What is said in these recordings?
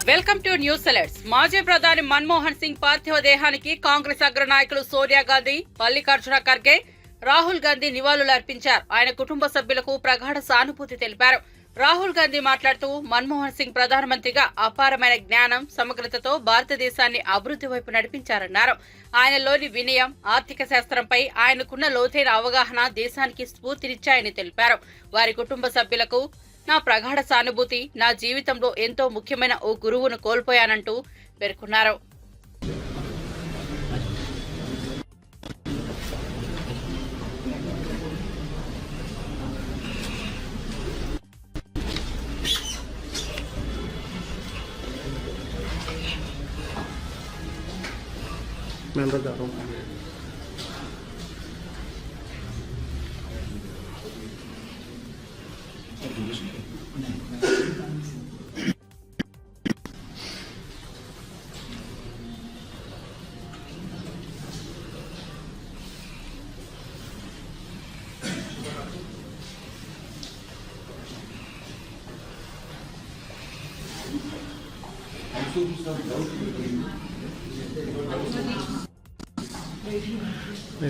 Welcome to news alerts. మాజీ ప్రధాని మన్మోహన్ సింగ్ పార్థివ దేహానికి కాంగ్రెస్ అగ్రనాయకులు సోనియా గాంధీ, మల్లికార్జున ఖర్గే, రాహుల్ గాంధీ నివాళులు అర్పించారు. ఆయన కుటుంబ సభ్యులకు ప్రగాఢ సానుభూతి తెలిపారు. రాహుల్ గాంధీ మాట్లాడుతూ మన్మోహన్ సింగ్ ప్రధానమంత్రిగా అపారమైన జ్ఞానం, సమగ్రతతో భారతదేశాన్ని అభివృద్ధి వైపు నడిపించారన్నారు. ఆయనలోని వినయం, ఆర్థిక శాస్త్రంపై ఆయనకున్న లోతైన అవగాహన దేశానికి స్ఫూర్తినిచ్చాయని తెలిపారు. వారి కుటుంబ సభ్యులకు నా ప్రగాఢ సానుభూతి, నా జీవితంలో ఎంతో ముఖ్యమైన ఓ గురువును కోల్పోయానంటూ పేర్కొన్నారు.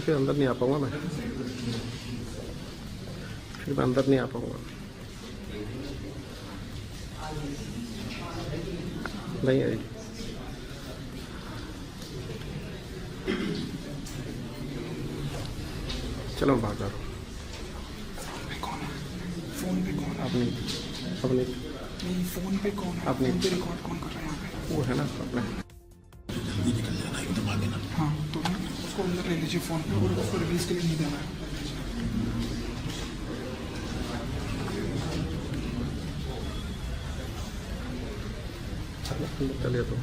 फिर अंदर नहीं आ पाऊंगा मैं, फिर मैं अंदर नहीं आ पाऊंगा। नहीं आएगी। चलो मैं बाहर जा रहा हूँ। फोन पे कौन? अपनी अपनी नहीं, फोन पे कौन है? अपनी फोन पे रिकॉर्ड कौन कर रहा है यहाँ पे? वो है ना अपना। हाँ, तो उसको अंदर ले लीजिए फोन पे और उसको रिलीज के लिए नहीं देना है। चलिए तो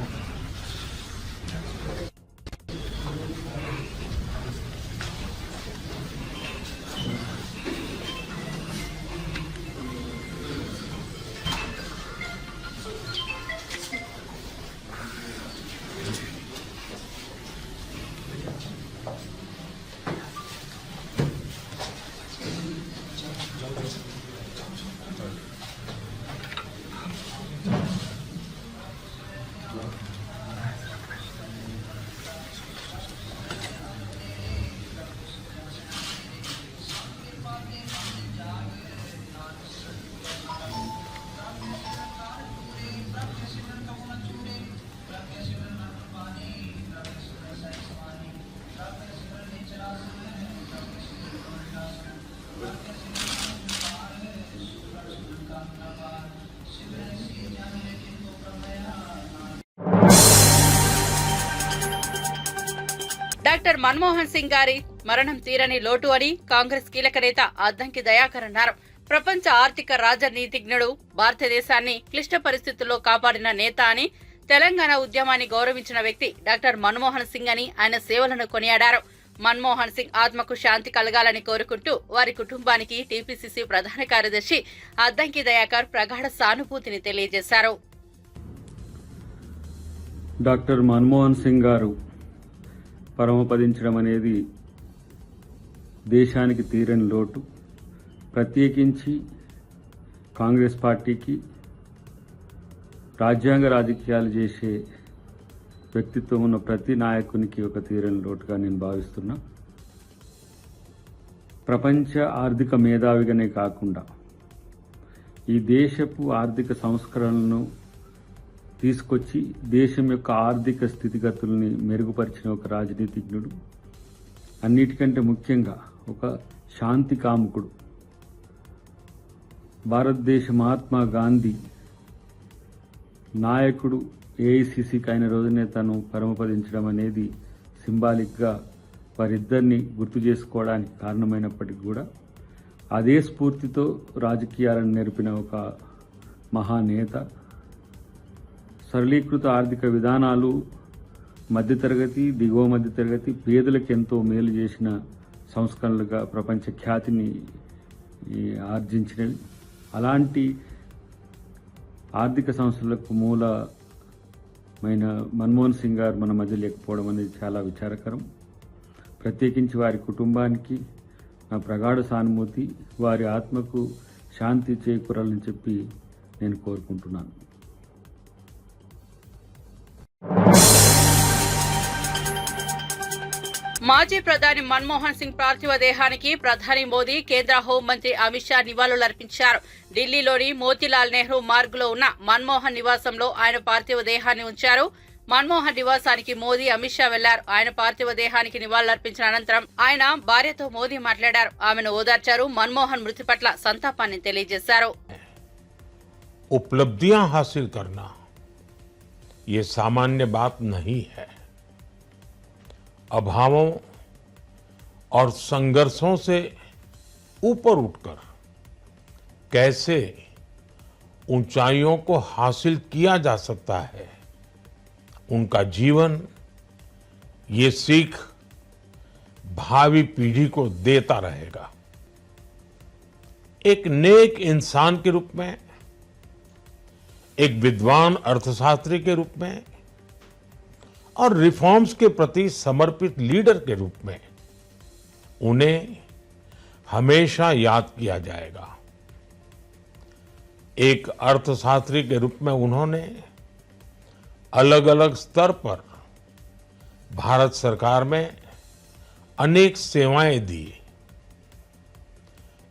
డాక్టర్ మన్మోహన్ సింగ్ గారి మరణం తీరని లోటు అని కాంగ్రెస్ కీలక నేత అద్దంకి దయాకర్ అన్నారు. ప్రపంచ ఆర్థిక రాజనీతిజ్ఞుడు, భారతదేశాన్ని క్లిష్ట పరిస్థితుల్లో కాపాడిన నేత అని, తెలంగాణ ఉద్యమాన్ని గౌరవించిన వ్యక్తి డాక్టర్ మన్మోహన్ సింగ్ అని ఆయన సేవలను కొనియాడారు. మన్మోహన్ సింగ్ ఆత్మకు శాంతి కలగాలని కోరుకుంటూ వారి కుటుంబానికి టీపీసీసీ ప్రధాన కార్యదర్శి అద్దంకి దయాకర్ ప్రగాఢ సానుభూతిని తెలియజేశారు. డాక్టర్ మన్మోహన్ సింగ్ గారు పరమపదించడం అనేది దేశానికి తీరని లోటు. ప్రత్యేకించి కాంగ్రెస్ పార్టీకి రాజ్యాంగ రాజకీయాలు చేసే వ్యక్తిత్వం ఉన్న ప్రతి నాయకునికి ఒక తీరని లోటుగా నేను భావిస్తున్నా. ప్రపంచ ఆర్థిక మేధావిగానే కాకుండా ఈ దేశపు ఆర్థిక సంస్కరణలను తీసుకొచ్చి దేశం యొక్క ఆర్థిక స్థితిగతుల్ని మెరుగుపరిచిన ఒక రాజనీతిజ్ఞుడు, అన్నిటికంటే ముఖ్యంగా ఒక శాంతి కాముకుడు. భారతదేశ మహాత్మా గాంధీ నాయకుడు ఏఐసిసికి అయిన రోజునే తను పరమపదించడం అనేది సింబాలిక్గా వారిద్దరిని గుర్తు చేసుకోవడానికి కారణమైనప్పటికీ కూడా అదే స్ఫూర్తితో రాజకీయాలను నేర్పిన ఒక మహానేత. సరళీకృత ఆర్థిక విధానాలు మధ్యతరగతి, దిగువ మధ్యతరగతి, పేదలకు ఎంతో మేలు చేసిన సంస్కరణలుగా ప్రపంచ ఖ్యాతిని ఆర్జించినవి. అలాంటి ఆర్థిక సంస్థలకు మూలమైన మన్మోహన్ సింగ్ గారు మన మధ్య లేకపోవడం అనేది చాలా విచారకరం. ప్రత్యేకించి వారి కుటుంబానికి నా ప్రగాఢ సానుభూతి, వారి ఆత్మకు శాంతి చేకూరాలని చెప్పి నేను కోరుకుంటున్నాను. మాజీ ప్రధాని మన్మోహన్ సింగ్ పార్థివ దేహానికి ప్రధాని మోదీ, కేంద్ర హోంమంత్రి అమిత్ షా నివాళులర్పించారు. ఢిల్లీలోని మోతీలాల్ నెహ్రూ మార్గులో ఉన్న మన్మోహన్ నివాసంలో ఆయన పార్థివ దేహాన్ని ఉంచారు. మన్మోహన్ నివాసానికి మోదీ, అమిత్ షా వెళ్లారు. ఆయన పార్థివ దేహానికి నివాళులర్పించిన అనంతరం ఆయన భార్యతో మోదీ మాట్లాడారు. ఆమెను ఓదార్చారు. మన్మోహన్ మృతి పట్ల సంతాపాన్ని తెలియజేశారు. उपलब्धियां हासिल करना ये सामान्य बात नहीं है। अभावों और संघर्षों से ऊपर उठकर कैसे ऊंचाइयों को हासिल किया जा सकता है, उनका जीवन ये सीख भावी पीढ़ी को देता रहेगा। एक नेक इंसान के रूप में, एक विद्वान अर्थशास्त्री के रूप में और रिफॉर्म्स के प्रति समर्पित लीडर के रूप में उन्हें हमेशा याद किया जाएगा। एक अर्थशास्त्री के रूप में उन्होंने अलग अलग स्तर पर भारत सरकार में अनेक सेवाएं दी।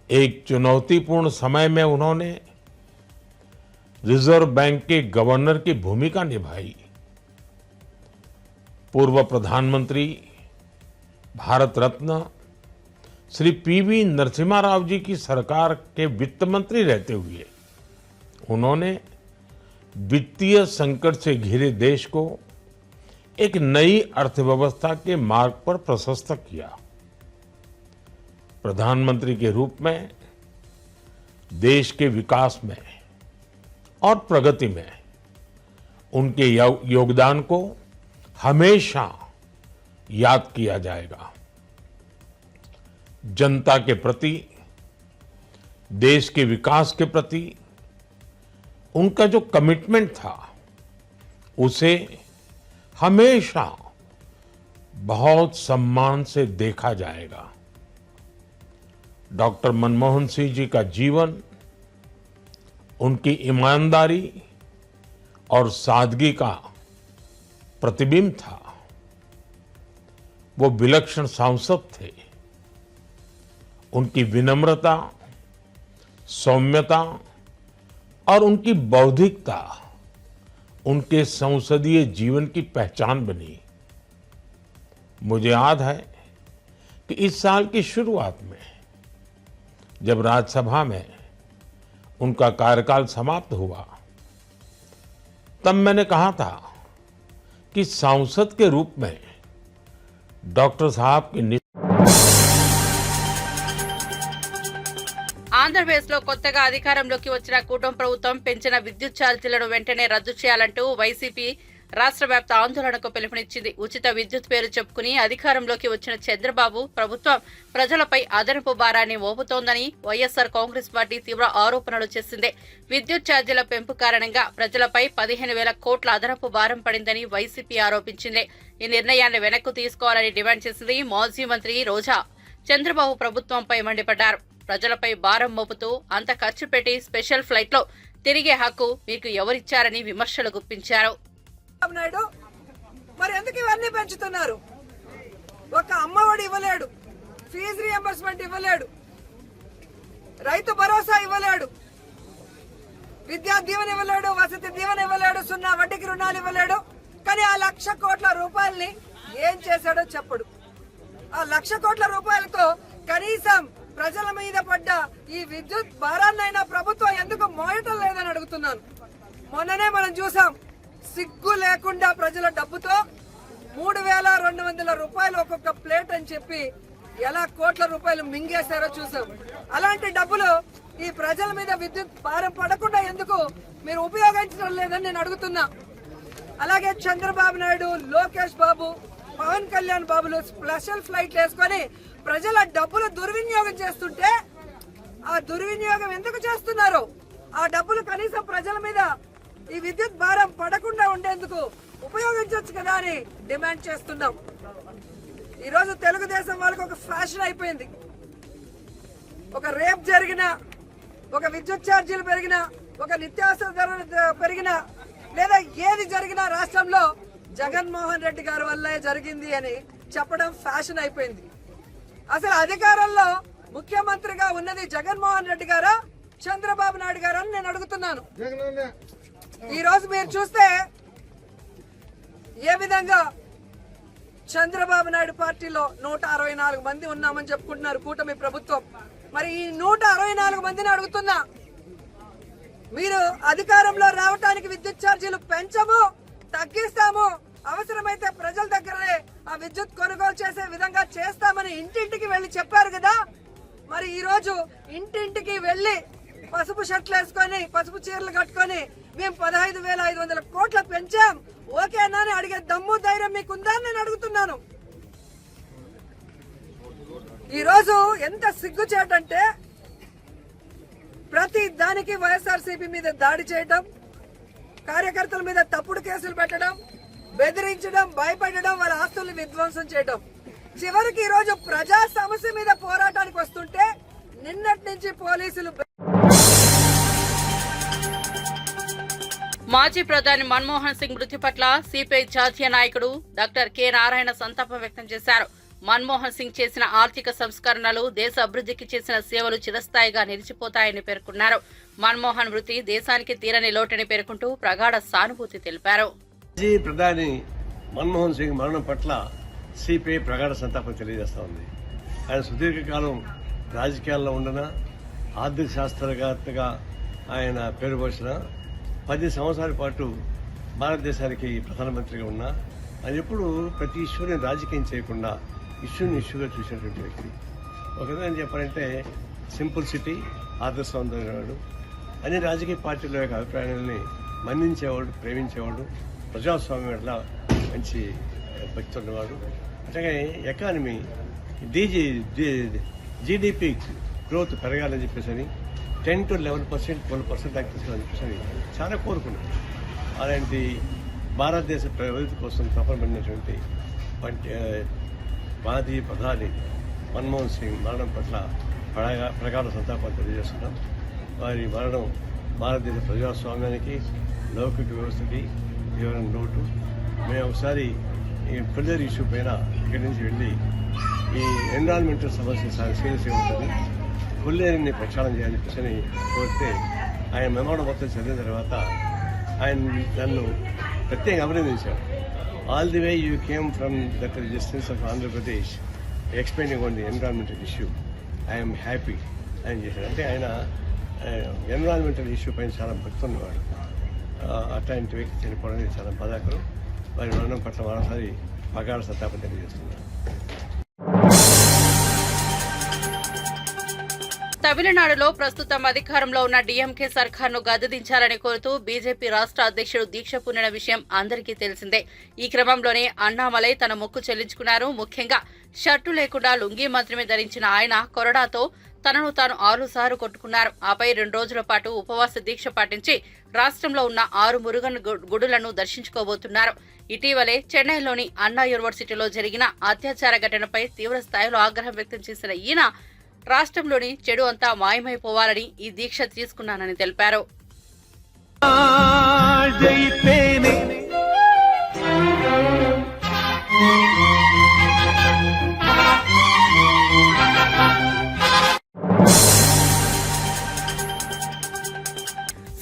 एक चुनौतीपूर्ण समय में उन्होंने रिजर्व बैंक के गवर्नर की भूमिका निभाई। पूर्व प्रधानमंत्री, भारत रत्न श्री पीवी नरसिम्हा राव जी की सरकार के वित्त मंत्री रहते हुए उन्होंने वित्तीय संकट से घिरे देश को एक नई अर्थव्यवस्था के मार्ग पर प्रशस्त किया। प्रधानमंत्री के रूप में देश के विकास में और प्रगति में उनके योगदान को हमेशा याद किया जाएगा। जनता के प्रति, देश के विकास के प्रति उनका जो कमिटमेंट था उसे हमेशा बहुत सम्मान से देखा जाएगा। डॉक्टर मनमोहन सिंह जी का जीवन उनकी ईमानदारी और सादगी का प्रतिबिंब था। वो विलक्षण सांसद थे। उनकी विनम्रता, सौम्यता और उनकी बौद्धिकता उनके संसदीय जीवन की पहचान बनी। मुझे याद है कि इस साल की शुरुआत में जब राज्यसभा में उनका कार्यकाल समाप्त हुआ तब मैंने कहा था कि सांसद के रूप में डॉक्टर साहब की ఆంధ్రప్రదేశ్లో కొత్తగా అధికారంలోకి వచ్చిన కూటమి ప్రభుత్వం పెంచిన విద్యుత్ ఛార్జీలను వెంటనే రద్దు చేయాలంటూ వైసీపీ రాష్ట్ర వ్యాప్త ఆందోళనకు పిలుపునిచ్చింది. ఉచిత విద్యుత్ పేరు చెప్పుకుని అధికారంలోకి వచ్చిన చంద్రబాబు ప్రభుత్వం ప్రజలపై అదనపు భారాన్ని మోపుతోందని వైఎస్సార్ కాంగ్రెస్ పార్టీ తీవ్ర ఆరోపణలు చేసింది. విద్యుత్ ఛార్జీల పెంపు కారణంగా ప్రజలపై 15,000 కోట్ల అదనపు భారం పడిందని వైసీపీ ఆరోపించింది. ఈ నిర్ణయాన్ని వెనక్కు తీసుకోవాలని డిమాండ్ చేసింది. మాజీ మంత్రి రోజా చంద్రబాబు ప్రభుత్వంపై మండిపడ్డారు. ప్రజలపై భారం మోపుతూ అంత ఖర్చు పెట్టి స్పెషల్ ఫ్లైట్లో తిరిగే హక్కు మీకు ఎవరిచ్చారని విమర్శలు గుప్పించారు. నాయుడు మరి ఎందుకు ఇవన్నీ పెంచుతున్నారు? ఒక అమ్మఒడి ఇవ్వలేడు, ఫీజు రియంబర్స్మెంట్ ఇవ్వలేడు, రైతు భరోసా ఇవ్వలేడు, విద్యా దీవెన ఇవ్వలేడు, వసతి దీవెన ఇవ్వలేడు, 0 వడ్డీకి రుణాలు ఇవ్వలేడు. కానీ ఆ 1,00,000 కోట్ల రూపాయల్ని ఏం చేశాడో చెప్పడు. ఆ 1,00,000 కోట్ల రూపాయలతో కనీసం ప్రజల మీద పడ్డ ఈ విద్యుత్ భారాన్నైనా ప్రభుత్వం ఎందుకు మోయటం లేదని అడుగుతున్నాను. మొన్ననే మనం చూసాం, సిగ్గు లేకుండా ప్రజల డబ్బుతో 3,200 రూపాయలు ఒక్కొక్క ప్లేట్ అని చెప్పి ఎలా కోట్ల రూపాయలు మింగేశారో చూసాం. అలాంటి డబ్బులు ఈ ప్రజల మీద విద్యుత్ భారం పడకుండా ఎందుకు మీరు ఉపయోగించడం లేదని నేను అడుగుతున్నా. అలాగే చంద్రబాబు నాయుడు, లోకేష్ బాబు, పవన్ కళ్యాణ్ బాబులు స్పెషల్ ఫ్లైట్ వేసుకొని ప్రజల డబ్బులు దుర్వినియోగం చేస్తుంటే ఆ దుర్వినియోగం ఎందుకు చేస్తున్నారు? ఆ డబ్బులు కనీసం ప్రజల మీద ఈ విద్యుత్ భారం పడకుండా ఉండేందుకు ఉపయోగించవచ్చు కదా అని డిమాండ్ చేస్తున్నాం. ఈరోజు తెలుగుదేశం వాళ్ళకి ఒక ఫ్యాషన్ అయిపోయింది. ఒక రేప్ జరిగినా, ఒక విద్యుత్ ఛార్జీలు పెరిగినా, ఒక నిత్యావసర ధరలు పెరిగినా, లేదా ఏది జరిగినా రాష్ట్రంలో జగన్మోహన్ రెడ్డి గారి వల్లే జరిగింది అని చెప్పడం ఫ్యాషన్ అయిపోయింది. అసలు అధికారంలో ముఖ్యమంత్రిగా ఉన్నది జగన్మోహన్ రెడ్డి గారా చంద్రబాబు నాయుడు గారా అని నేను అడుగుతున్నాను. ఈ రోజు మీరు చూస్తే ఏ విధంగా చంద్రబాబు నాయుడు పార్టీలో 164 మంది ఉన్నామని చెప్పుకుంటున్నారు కూటమి ప్రభుత్వం. మరి ఈ 164 మందిని అడుగుతున్నా, మీరు అధికారంలో రావడానికి విద్యుత్ ఛార్జీలు పెంచము, తగ్గిస్తాము, అవసరమైతే ప్రజల దగ్గరే ఆ విద్యుత్ కొనుగోలు చేసే విధంగా చేస్తామని ఇంటింటికి వెళ్లి చెప్పారు కదా. మరి ఈ రోజు ఇంటింటికి వెళ్లి పసుపు షర్ట్లు వేసుకొని పసుపు చీరలు కట్టుకొని మేము 15,500 కోట్ల పెంచాం, ఓకేనా అని అడిగే దమ్ము ధైర్యం మీకుందా అని నేను అడుగుతున్నాను. ఈ రోజు ఎంత సిగ్గుచేటంటే ప్రతి దానికి వైఎస్ఆర్సీపీ మీద దాడి చేయడం, కార్యకర్తల మీద తప్పుడు కేసులు పెట్టడం, బెదిరించడం, భయపెట్టడం, వాళ్ళ ఆస్తుల్ని విధ్వంసం చేయడం. చివరికి ఈ రోజు ప్రజా సమస్య మీద పోరాటానికి వస్తుంటే నిన్నటి నుంచి పోలీసులు. మాజీ ప్రధాని మన్మోహన్ సింగ్ మృతి పట్ల సిపిఐ జాతీయ నాయకుడు డాక్టర్ కె నారాయణ సంతాపం వ్యక్తం చేశారు. మన్మోహన్ సింగ్ చేసిన ఆర్థిక సంస్కరణలు, దేశ అభివృద్ధికి చేసిన సేవలు చిరస్థాయిగా నిలిచిపోతాయని పేర్కొన్నారు. మన్మోహన్ మృతి దేశానికి తీరని లోటని పేర్కొంటూ ప్రగాఢ సానుభూతి తెలిపారు. మాజీ ప్రధాని మన్మోహన్ సింగ్ మరణం పట్ల సిపిఐ ప్రగాఢ సంతాపం తెలియజేస్తా ఉంది. ఆయన సుదీర్ఘకాలం రాజకీయాల్లో ఉండన, ఆర్థిక శాస్త్రవేత్తగా ఆయన పేరు పోసిన 10 సంవత్సరాల పాటు భారతదేశానికి ప్రధానమంత్రిగా ఉన్నా ఆయన ఎప్పుడు ప్రతి ఇష్యూని రాజకీయం చేయకుండా ఇష్యూగా చూసినటువంటి వ్యక్తి. ఒక విధంగా చెప్పాలంటే సింపుల్సిటీ, ఆదర్శవంతమైనవాడు, అన్ని రాజకీయ పార్టీల యొక్క అభిప్రాయాలని మన్నించేవాడు, ప్రేమించేవాడు, ప్రజాస్వామ్యం పట్ల మంచి భక్తి ఉన్నవాడు. అట్లాగే ఎకానమీ జీడిపి గ్రోత్ పెరగాలని చెప్పేసి 10 to 11%, 12% దాకా తీసుకోవాలని చెప్పేసి చాలా కోరుకున్నాడు. అలాంటి భారతదేశ అభివృద్ధి కోసం తపనబడినటువంటి మాజీ ప్రధాని మన్మోహన్ సింగ్ మరణం పట్ల ప్రగాఢ సంతాపాన్ని తెలియజేస్తున్నాం. వారి మరణం భారతదేశ ప్రజాస్వామ్యానికి, లౌకిక వ్యవస్థకి తీవ్రమైన లోటు. మేము ఒకసారి ఈ ఫిల్లర్ ఇష్యూ పైన ఇక్కడి నుంచి వెళ్ళి ఈ ఎన్విరాన్మెంటల్ సమస్య సీరియస్ ఉంటుంది, ఫుల్లేరుని ప్రక్షాళన చేయాలని చెప్పేసి కోరితే ఆయన మెమోరం మొత్తం చదివిన తర్వాత ఆయన నన్ను ప్రత్యేకంగా అభినందించాడు. All the way you came from that distance of Andhra Pradesh explaining on the environmental issue, I'm happy అని చేశాడు. అంటే ఆయన ఎన్విరాన్మెంటల్ ఇష్యూ పైన చాలా భక్తి ఉన్నవాడు. అట్లాంటి వ్యక్తి చనిపోవడం అనేది చాలా బాధాకరం. వారి మరణం పట్ల మరోసారి ప్రగాఢ సంతాపం తెలియజేస్తున్నారు. తమిళనాడులో ప్రస్తుతం అధికారంలో ఉన్న డీఎంకే సర్కార్ను గద్దెదించాలని కోరుతూ బీజేపీ రాష్ట్ర అధ్యక్షుడు దీక్ష పూనిన విషయం అందరికీ తెలిసిందే. ఈ క్రమంలోనే అన్నామలై తన మొక్కు చెల్లించుకున్నారు. ముఖ్యంగా షర్టు లేకుండా లుంగీ మాత్రమే ధరించిన ఆయన కొరడాతో తనను తాను 6 సార్లు కొట్టుకున్నారు. ఆపై 2 రోజుల పాటు ఉపవాస దీక్ష పాటించి రాష్ట్రంలో ఉన్న 6 మురుగన్ గుడులను దర్శించుకోబోతున్నారు. ఇటీవలే చెన్నైలోని అన్నా యూనివర్సిటీలో జరిగిన అత్యాచార ఘటనపై తీవ్ర స్థాయిలో ఆగ్రహం వ్యక్తం చేసిన ఈయన రాష్ట్రంలోని చెడు అంతా మాయమైపోవాలని ఈ దీక్ష తీసుకున్నానని తెలిపారు.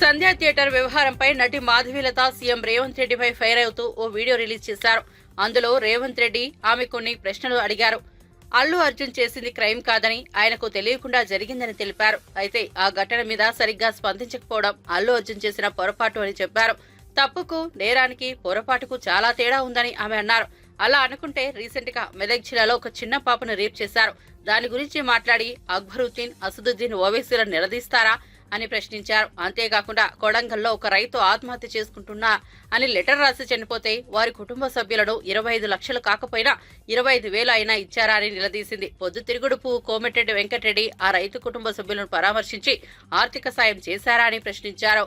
సంధ్యా థియేటర్ వ్యవహారంపై నటి మాధవీలత సీఎం రేవంత్ రెడ్డిపై ఫైర్ అవుతూ ఓ వీడియో రిలీజ్ చేశారు. అందులో రేవంత్ రెడ్డి ఆమె కొన్ని ప్రశ్నలు అడిగారు. అల్లు అర్జున్ చేసింది క్రైమ్ కాదని, ఆయనకు తెలియకుండా జరిగిందని తెలిపారు. అయితే ఆ ఘటన మీద సరిగ్గా స్పందించకపోవడం అల్లు అర్జున్ చేసిన పొరపాటు అని చెప్పారు. తప్పుకు, నేరానికి, పొరపాటుకు చాలా తేడా ఉందని ఆమె అన్నారు. అలా అనుకుంటే రీసెంట్ గా మెదక్ జిల్లాలో ఒక చిన్న పాపను రేప్ చేశారు. దాని గురించి మాట్లాడి అక్బరుద్దీన్, అసదుద్దీన్ ఓవైసీలను నిలదీస్తారా అని ప్రశ్నించారు. అంతేకాకుండా కొడంగల్లో ఒక రైతు ఆత్మహత్య చేసుకుంటున్నా అని లెటర్ రాసి చనిపోతే వారి కుటుంబ సభ్యులను 25 లక్షలు కాకపోయినా 25,000 అయినా ఇచ్చారా అని నిలదీసింది. పొద్దుతిరుగుడు పువ్వు కోమటిరెడ్డి వెంకటరెడ్డి ఆ రైతు కుటుంబ సభ్యులను పరామర్శించి ఆర్థిక సాయం చేశారా అని ప్రశ్నించారు.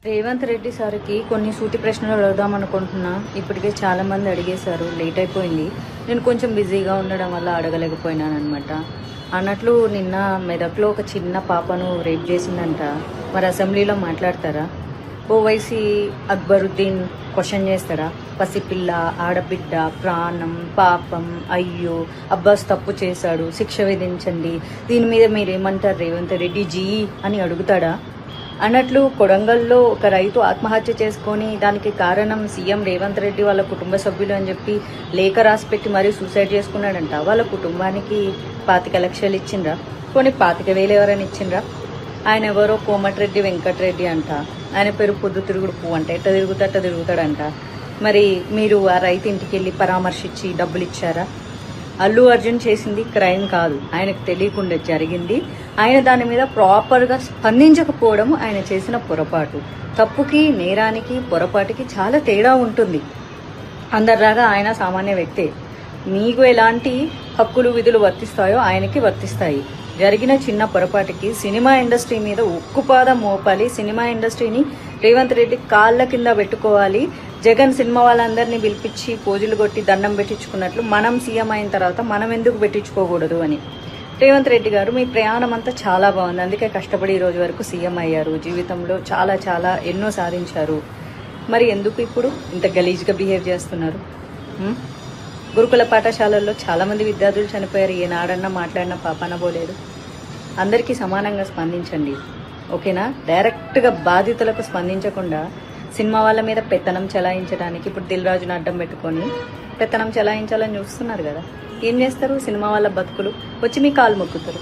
రేవంత్ రెడ్డి సార్కి కొన్ని సూటి ప్రశ్నలు అడుగుదాం అనుకుంటున్నా. ఇప్పటికే చాలా మంది అడిగేశారు, లేట్ అయిపోయింది. నేను కొంచెం బిజీగా ఉండడం వల్ల అడగలేకపోయినాను అనమాట. అన్నట్లు నిన్న మెదక్లో ఒక చిన్న పాపను రేప్ చేసిందంట. మరి అసెంబ్లీలో మాట్లాడతారా? ఓవైసీ అక్బరుద్దీన్ క్వశ్చన్ చేస్తారా? పసిపిల్ల, ఆడబిడ్డ, ప్రాణం, పాపం, అయ్యో అబ్బాస్ తప్పు చేశాడు, శిక్ష విధించండి, దీని మీద మీరేమంటారు రేవంత్ రెడ్డి జీ అని అడుగుతాడా? అన్నట్లు కొడంగల్లో ఒక రైతు ఆత్మహత్య చేసుకొని దానికి కారణం సీఎం రేవంత్ రెడ్డి వాళ్ళ కుటుంబ సభ్యులు అని చెప్పి లేఖ రాసిపెట్టి మరీ సూసైడ్ చేసుకున్నాడంట. వాళ్ళ కుటుంబానికి 25 లక్షలు ఇచ్చిండ్రా? కొన్ని 25,000 ఎవరైనా ఇచ్చిండ్రా? ఆయన ఎవరో కోమటిరెడ్డి వెంకటరెడ్డి అంట, ఆయన పేరు పొద్దుతిరుగుడు పువ్వు అంట, ఎట్ట తిరుగుతాడంట. మరి మీరు ఆ రైతు ఇంటికి వెళ్ళి పరామర్శించి డబ్బులు ఇచ్చారా? అల్లు అర్జున్ చేసింది క్రైమ్ కాదు, ఆయనకు తెలియకుండా జరిగింది. ఆయన దాని మీద ప్రాపర్గా స్పందించకపోవడం ఆయన చేసిన పొరపాటు. తప్పుకి, నేరానికి, పొరపాటుకి చాలా తేడా ఉంటుంది. అందరిలాగా ఆయన సామాన్య వ్యక్తే. మీకు ఎలాంటి హక్కులు విధులు వర్తిస్తాయో ఆయనకి వర్తిస్తాయి. జరిగిన చిన్న పొరపాటుకి సినిమా ఇండస్ట్రీ మీద ఉక్కుపాదం మోపాలి. సినిమా ఇండస్ట్రీని రేవంత్ రెడ్డి కాళ్ళ కింద పెట్టుకోవాలి. జగన్ సినిమా వాళ్ళందరినీ పిలిపించి పోజులు కొట్టి దండం పెట్టించుకున్నట్లు మనం సీఎం అయిన తర్వాత మనం ఎందుకు పెట్టించుకోకూడదు అని. రేవంత్ రెడ్డి గారు, మీ ప్రయాణం అంతా చాలా బాగుంది, అందుకే కష్టపడి ఈ రోజు వరకు సీఎం అయ్యారు. జీవితంలో చాలా చాలా ఎన్నో సాధించారు. మరి ఎందుకు ఇప్పుడు ఇంత గలీజ్గా బిహేవ్ చేస్తున్నారు? గురుకుల పాఠశాలల్లో చాలామంది విద్యార్థులు చనిపోయారు. ఏనాడన్నా మాట్లాడినా పాపాన పోలేదు. అందరికీ సమానంగా స్పందించండి, ఓకేనా? డైరెక్ట్గా బాధితులకు స్పందించకుండా సినిమా వాళ్ళ మీద పెత్తనం చెలాయించడానికి ఇప్పుడు దిల్ రాజును అడ్డం పెట్టుకొని పెత్తనం చెలాయించాలని చూస్తున్నారు కదా. ఏం చేస్తారు? సినిమా వాళ్ళ బతుకులు వచ్చి మీ కాలు మొక్కుతారు.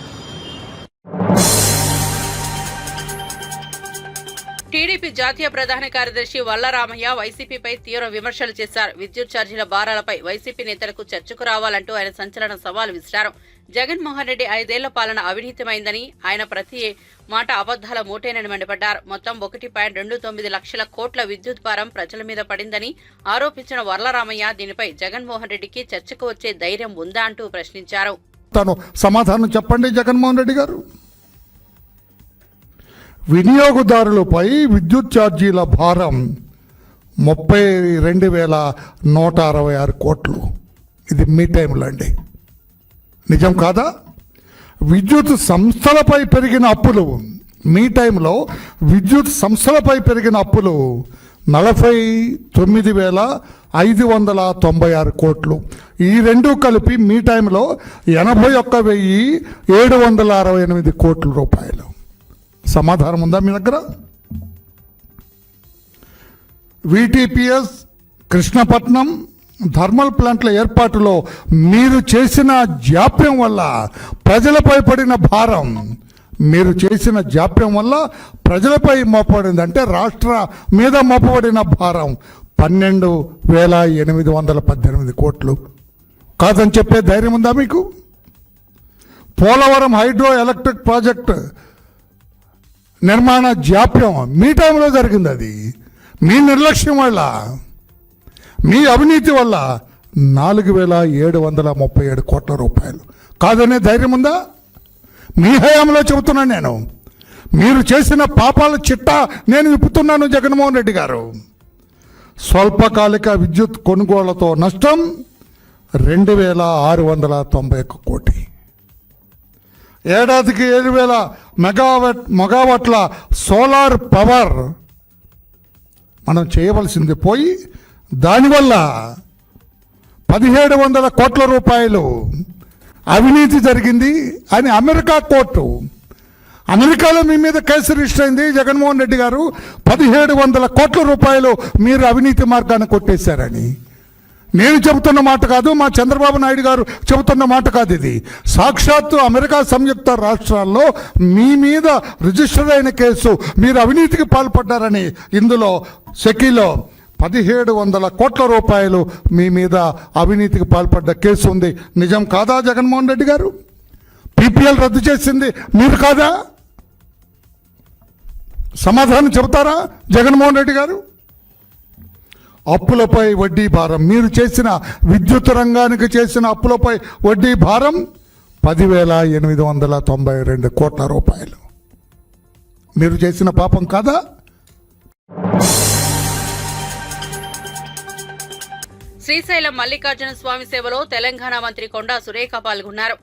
టీడీపీ జాతీయ ప్రధాన కార్యదర్శి వల్లరామయ్య వైసీపీపై తీవ్ర విమర్శలు చేశారు. విద్యుత్ ఛార్జీల భారాలపై వైసీపీ నేతలకు చర్చకు రావాలంటూ ఆయన సంచలన సవాల్ విసిరారు. జగన్మోహన్ రెడ్డి 5 ఏళ్ల పాలన అవినీతిమైందని, ఆయన ప్రతి మాట అబద్దాల మూటేనని మండిపడ్డారు. మొత్తం 1.29 లక్షల కోట్ల విద్యుత్ భారం ప్రజల మీద పడిందని ఆరోపించిన వల్లరామయ్య దీనిపై జగన్మోహన్ రెడ్డికి చర్చకు వచ్చే ధైర్యం ఉందా అంటూ ప్రశ్నించారు. సమాధానం చెప్పండి జగన్మోహన్ రెడ్డి గారు. వినియోగదారులపై విద్యుత్ ఛార్జీల భారం 32,166 కోట్లు. ఇది మీ టైంలో అండి, నిజం కాదా? విద్యుత్ సంస్థలపై పెరిగిన అప్పులు, మీ టైంలో విద్యుత్ సంస్థలపై పెరిగిన అప్పులు 49,596 కోట్లు. ఈ రెండు కలిపి మీ టైంలో 81,768 కోట్ల రూపాయలు. సమాధానం ఉందా మీ దగ్గర? విటిపిఎస్, కృష్ణపట్నం థర్మల్ ప్లాంట్ల ఏర్పాటులో మీరు చేసిన జాప్యం వల్ల ప్రజలపై పడిన భారం, మీరు చేసిన జాప్యం వల్ల ప్రజలపై మోపబడింది, అంటే రాష్ట్ర మీద మోపబడిన భారం 12,818 కోట్లు. కాదని చెప్పే ధైర్యం ఉందా మీకు? పోలవరం హైడ్రో ఎలక్ట్రిక్ ప్రాజెక్ట్ నిర్మాణ జాప్యం మీ టైంలో జరిగింది. అది మీ నిర్లక్ష్యం వల్ల, మీ అవినీతి వల్ల 4,737 కోట్ల రూపాయలు. కాదనే ధైర్యం ఉందా? మీ హయాంలో చెబుతున్నాను నేను. మీరు చేసిన పాపాల చిట్టా నేను విప్పుతున్నాను జగన్మోహన్ రెడ్డి గారు. స్వల్పకాలిక విద్యుత్ కొనుగోళ్లతో నష్టం 2,691 కోటి. ఏడాదికి 7,000 మెగావాట్ల సోలార్ పవర్ మనం చేయవలసింది పోయి దానివల్ల 1,700 కోట్ల రూపాయలు అవినీతి జరిగింది అని అమెరికా కోర్టు, అమెరికాలో మీ మీద కేసు రిజిస్టర్ అయింది. జగన్మోహన్ రెడ్డి గారు 1,700 కోట్ల రూపాయలు మీరు అవినీతి మార్గాన్ని కొట్టేశారని. నేను చెబుతున్న మాట కాదు, మా చంద్రబాబు నాయుడు గారు చెబుతున్న మాట కాదు. ఇది సాక్షాత్తు అమెరికా సంయుక్త రాష్ట్రాల్లో మీ మీద రిజిస్టర్ అయిన కేసు. మీరు అవినీతికి పాల్పడ్డారని ఇందులో సెకీలో 1,700 కోట్ల రూపాయలు మీ మీద అవినీతికి పాల్పడ్డ కేసు ఉంది. నిజం కాదా జగన్మోహన్ రెడ్డి గారు? పీపీఎల్ రద్దు చేసింది మీరు కాదా? సమాధానం చెబుతారా జగన్మోహన్ రెడ్డి గారు? అప్పులపై వడ్డీ భారం, మీరు చేసిన విద్యుత్ రంగానికి చేసిన అప్పులపై వడ్డీ భారం 10,892 కోట్ల రూపాయలు. మీరు చేసిన పాపం కాదా? శ్రీశైలం మల్లికార్జున స్వామి సేవలో తెలంగాణ మంత్రి కొండా సురేఖ పాల్గొన్నారు.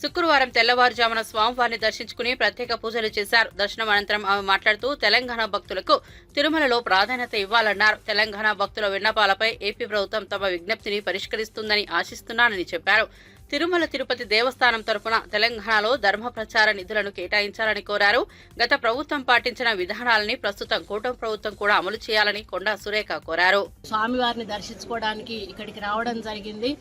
శుక్రవారం తెల్లవారుజామున స్వామివారిని దర్శించుకుని ప్రత్యేక పూజలు చేశారు. దర్శనం అనంతరం ఆమె మాట్లాడుతూ తెలంగాణ భక్తులకు తిరుమలలో ప్రాధాన్యత ఇవ్వాలన్నారు. తెలంగాణ భక్తుల విన్నపాలపై ఏపీ ప్రభుత్వం తమ విజ్ఞప్తిని పరిష్కరిస్తుందని ఆశిస్తున్నానని చెప్పారు. తిరుమల తిరుపతి దేవస్థానం తరపున తెలంగాణలో ధర్మ ప్రచార నిధులను కేటాయించాలని కోరారు. గత ప్రభుత్వం పాటించిన విధానాలని ప్రస్తుతం కూటమి ప్రభుత్వం కూడా అమలు చేయాలని కొండా సురేఖ కోరారు. స్వామివారిని దర్శించుకోవడానికి ఇక్కడికి రావడం జరిగింది.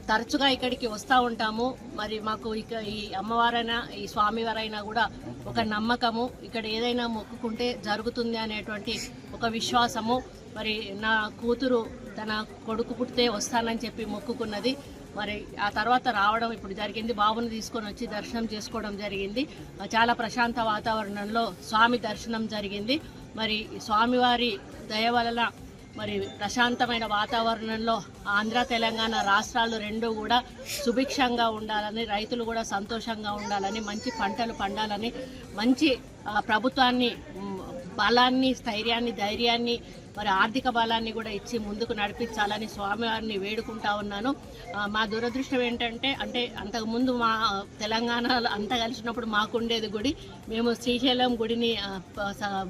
తరచుగా ఇక్కడికి వస్తూ ఉంటాము. మరి మాకు ఇక ఈ అమ్మవారైనా ఈ స్వామివారైనా కూడా ఒక నమ్మకము, ఇక్కడ ఏదైనా మొక్కుకుంటే జరుగుతుంది అనేటువంటి ఒక విశ్వాసము. మరి నా కూతురు తన కొడుకు పుట్టితే వస్తానని చెప్పి మొక్కుకున్నది. మరి ఆ తర్వాత రావడం ఇప్పుడు జరిగింది. బాబుని తీసుకొని వచ్చి దర్శనం చేసుకోవడం జరిగింది. చాలా ప్రశాంత వాతావరణంలో స్వామి దర్శనం జరిగింది. మరి స్వామివారి దయ వలన మరి ప్రశాంతమైన వాతావరణంలో ఆంధ్ర తెలంగాణ రాష్ట్రాలు రెండు కూడా సుభిక్షంగా ఉండాలని, రైతులు కూడా సంతోషంగా ఉండాలని, మంచి పంటలు పండాలని, మంచి ప్రభుత్వాన్ని బలాన్ని, స్థైర్యాన్ని, ధైర్యాన్ని, మరి ఆర్థిక బలాన్ని కూడా ఇచ్చి ముందుకు నడిపించాలని స్వామివారిని వేడుకుంటా ఉన్నాను. మా దురదృష్టం ఏంటంటే అంతకుముందు మా తెలంగాణలో అంతా కలిసినప్పుడు మాకుండేది గుడి. మేము శ్రీశైలం గుడిని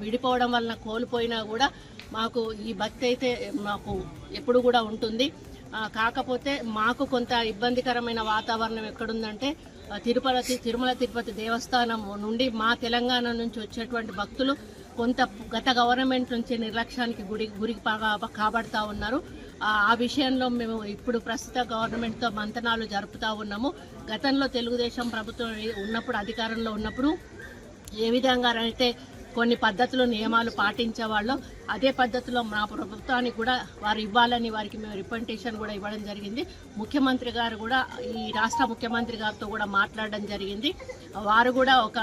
విడిపోవడం వలన కోల్పోయినా కూడా మాకు ఈ భక్తి అయితే మాకు ఎప్పుడు కూడా ఉంటుంది. కాకపోతే మాకు కొంత ఇబ్బందికరమైన వాతావరణం ఎక్కడుందంటే తిరుమల తిరుపతి దేవస్థానం నుండి మా తెలంగాణ నుంచి వచ్చేటువంటి భక్తులు కొంత గత గవర్నమెంట్ నుంచి నిర్లక్ష్యానికి గురికి కాబడతా ఉన్నారు. ఆ విషయంలో మేము ఇప్పుడు ప్రస్తుత గవర్నమెంట్తో మంతనాలు జరుపుతూ ఉన్నాము. గతంలో తెలుగుదేశం ప్రభుత్వం ఉన్నప్పుడు, అధికారంలో ఉన్నప్పుడు ఏ విధంగా అయితే కొన్ని పద్ధతులు, నియమాలు పాటించేవాళ్ళు అదే పద్ధతిలో మా ప్రభుత్వానికి కూడా వారు ఇవ్వాలని వారికి మేము రిప్రజెంటేషన్ కూడా ఇవ్వడం జరిగింది. ముఖ్యమంత్రి గారు కూడా ఈ రాష్ట్ర ముఖ్యమంత్రి గారితో కూడా మాట్లాడడం జరిగింది. వారు కూడా ఒక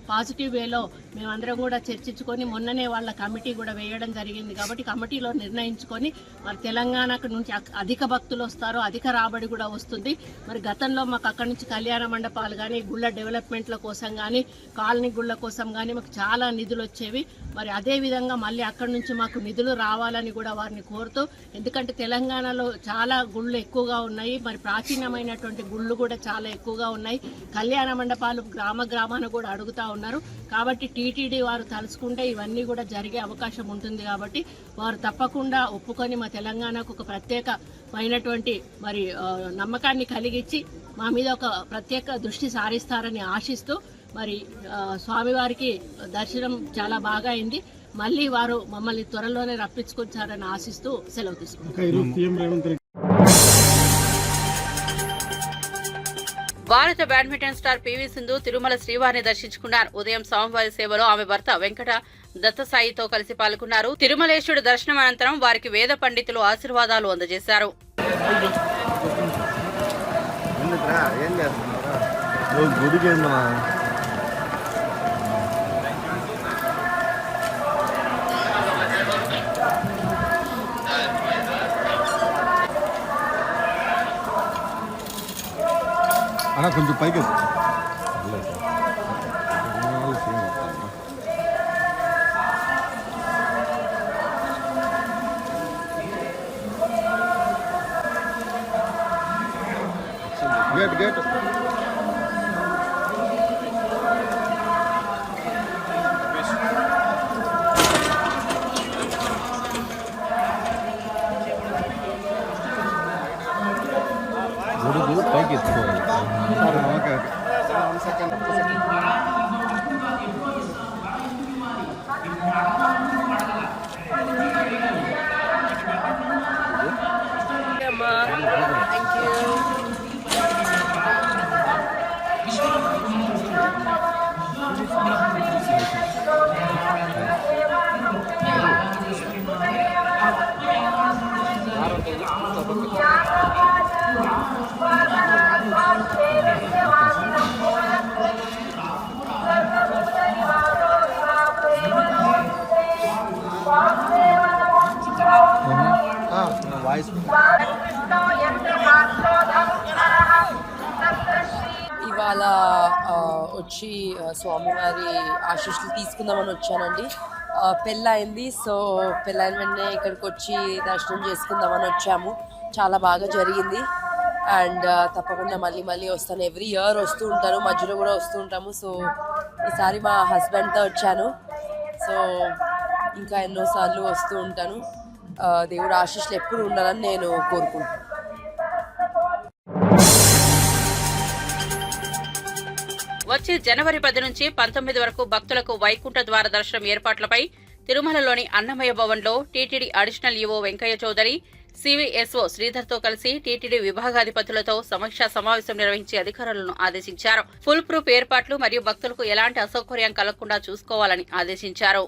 పాజిటివ్ వేలో మేమందరం కూడా చర్చించుకొని మొన్ననే వాళ్ళ కమిటీ కూడా వేయడం జరిగింది. కాబట్టి కమిటీలో నిర్ణయించుకొని మరి తెలంగాణకు నుంచి అధిక భక్తులు వస్తారో అధిక రాబడి కూడా వస్తుంది. మరి గతంలో మాకు అక్కడి నుంచి కళ్యాణ మండపాలు కానీ, గుళ్ళ డెవలప్మెంట్ల కోసం కానీ, కాలనీ గుళ్ళ కోసం కానీ మాకు చాలా నిధులు వచ్చేవి. మరి అదే విధంగా మళ్ళీ అక్కడి నుంచి మాకు నిధులు రావాలని కూడా వారిని కోరుతూ, ఎందుకంటే తెలంగాణలో చాలా గుళ్ళు ఎక్కువగా ఉన్నాయి. మరి ప్రాచీనమైనటువంటి గుళ్ళు కూడా చాలా ఎక్కువగా ఉన్నాయి. కళ్యాణ మండపాలు గ్రామాన కూడా అడుగుతూ ఉన్నారు. కాబట్టి టీటీడీ వారు తలుచుకుంటే ఇవన్నీ కూడా జరిగే అవకాశం ఉంటుంది. కాబట్టి వారు తప్పకుండా ఒప్పుకొని మా తెలంగాణకు ఒక ప్రత్యేకమైనటువంటి మరి నమ్మకాన్ని కలిగించి మా మీద ఒక ప్రత్యేక దృష్టి సారిస్తారని ఆశిస్తూ, మరి స్వామివారికి దర్శనం చాలా బాగా అయింది. మళ్ళీ వారు మమ్మల్ని త్వరలోనే రప్పించుకొచ్చారని ఆశిస్తూ సెలవు తీసుకుంటారు. భారత badminton star PV Sindhu Tirumala శ్రీవారిని దర్శించుకున్నారు. ఉదయం స్వామివారి సేవలో ఆమె భర్త వెంకట దత్తసాయితో కలిసి పాల్గొన్నారు. తిరుమలేశుడి దర్శనం అనంతరం వారికి వేద పండితులు ఆశీర్వాదాలు అందజేశారు. కొంచెం పైకి గేట్ పైకి ఎత్తుకోవాలి. ఇవాళ వచ్చి స్వామివారి ఆశీస్సులు తీసుకుందామని వచ్చానండి. పెళ్ళయింది. సో పెళ్ళైన వెంటనే ఇక్కడికి వచ్చి దర్శనం చేసుకుందామని వచ్చాము. చాలా బాగా జరిగింది. అండ్ తప్పకుండా మళ్ళీ మళ్ళీ వస్తాను. ఎవ్రీ ఇయర్ వస్తూ ఉంటాను, మధ్యలో కూడా వస్తూ ఉంటాము. సో ఈసారి మా హస్బెండ్తో వచ్చాను. సో ఇంకా ఎన్నోసార్లు వస్తూ ఉంటాను. దేవుడు ఆశీస్సులు ఎప్పుడు ఉండాలని నేను కోరుకుంటున్నాను. వచ్చే జనవరి 10 నుంచి 19 వరకు భక్తులకు వైకుంఠ ద్వార దర్శనం ఏర్పాట్లపై తిరుమలలోని అన్నమయ్య భవన్లో TTD additional EO Venkayya Chowdary, CVSO శ్రీధర్తో కలిసి టీటీడీ విభాగాధిపతులతో సమీక్షా సమావేశం నిర్వహించి అధికారులను ఆదేశించారు. ఫుల్ ప్రూఫ్ ఏర్పాట్లు మరియు భక్తులకు ఎలాంటి అసౌకర్యం కలగకుండా చూసుకోవాలని ఆదేశించారు.